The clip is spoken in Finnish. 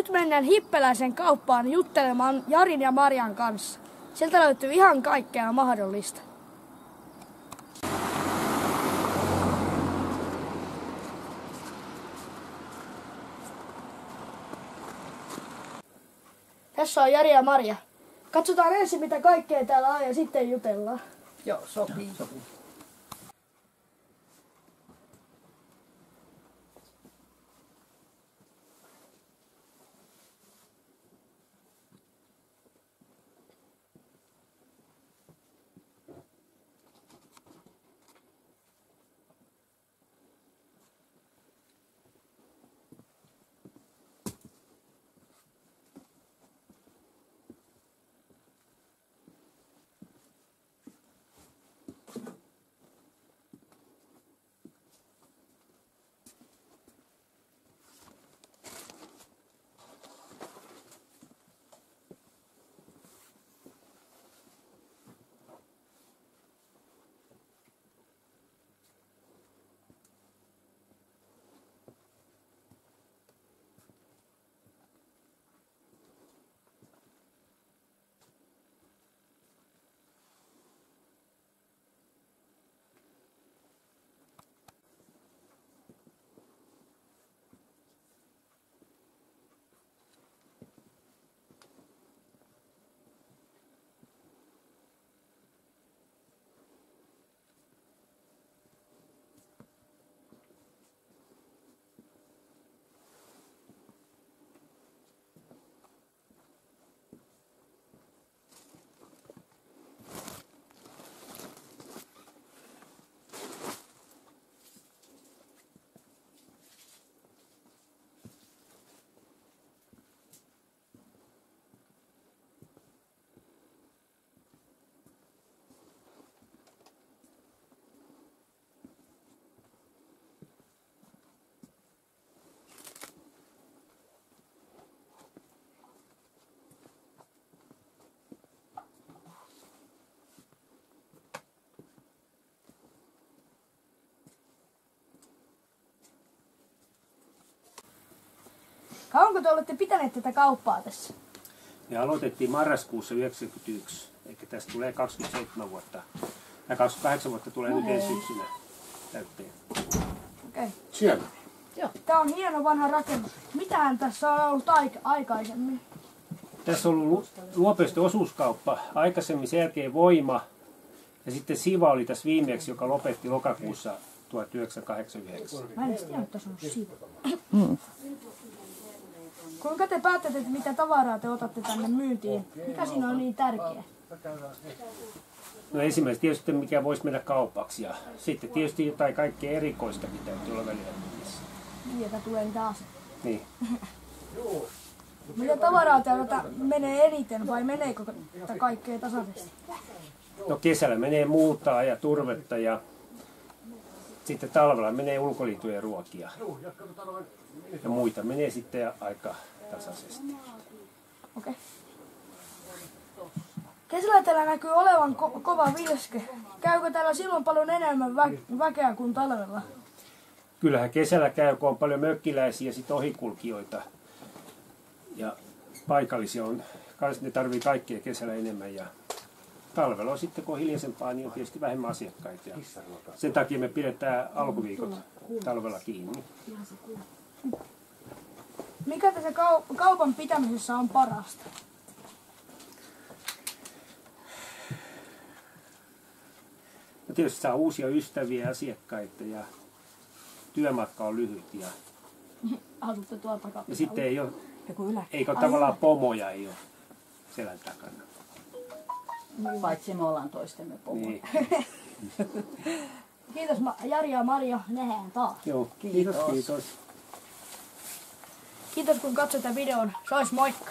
Nyt mennään Hippeläisen kauppaan juttelemaan Jarin ja Marian kanssa. Sieltä löytyy ihan kaikkea mahdollista. Tässä on Jari ja Maria. Katsotaan ensin mitä kaikkea täällä on ja sitten jutellaan. Joo, sopii. Kauanko te olette pitäneet tätä kauppaa tässä? Me aloitettiin marraskuussa 1991, eikä tästä tulee 27 vuotta. Ja 28 vuotta tulee nyt ensi syksynä täytteen. Okei. Siellä. Joo. Tää on hieno vanha rakennus. Mitähän tässä on ollut aikaisemmin? Tässä on ollut Luopeusten osuuskauppa, aikaisemmin sen jälkeen Voima ja sitten Siva oli tässä viimeksi, joka lopetti lokakuussa 1989. Mä en edes tiedä, että tässä on Siva. Kuinka te päätätte, että mitä tavaraa te otatte tänne myyntiin? Mikä siinä on niin tärkeää? No ensimmäisenä tietysti mikä voisi mennä kaupaksi ja sitten tietysti jotain kaikkea erikoista pitää tulla välillä myynnissä. Niin, että tulee niitä asioita. Niin. Mitä tavaraa täältä menee eniten vai meneekö kaikkea tasaisesti? No kesällä menee multaa ja turvetta ja sitten talvella menee ulkolintujen ruokia. Ja muita menee sitten aika tasaisesti. Okei. Kesällä täällä näkyy olevan kova vilske. Käykö täällä silloin paljon enemmän väkeä kuin talvella? Kyllähän kesällä käy, kun on paljon mökkiläisiä ja sitten ohikulkijoita. Ja paikallisia on, kans ne tarvii kaikkea kesällä enemmän. Ja talvella on sitten, kun on hiljaisempaa, niin on tietysti vähemmän asiakkaita. Ja sen takia me pidetään alkuviikot talvella kiinni. Mikä tässä kaupan pitämisessä on parasta? No tietysti saa uusia ystäviä ja asiakkaita ja työmatka on lyhyt. Ja sitten ei ole, eikö tavallaan pomoja ei ole selän takana. Paitsi me ollaan toistemme pomoja. Niin. Kiitos Jari ja Maria, nähdään taas. Joo, kiitos. Kiitos kun katsoit tämän videon. Se olisi moikka!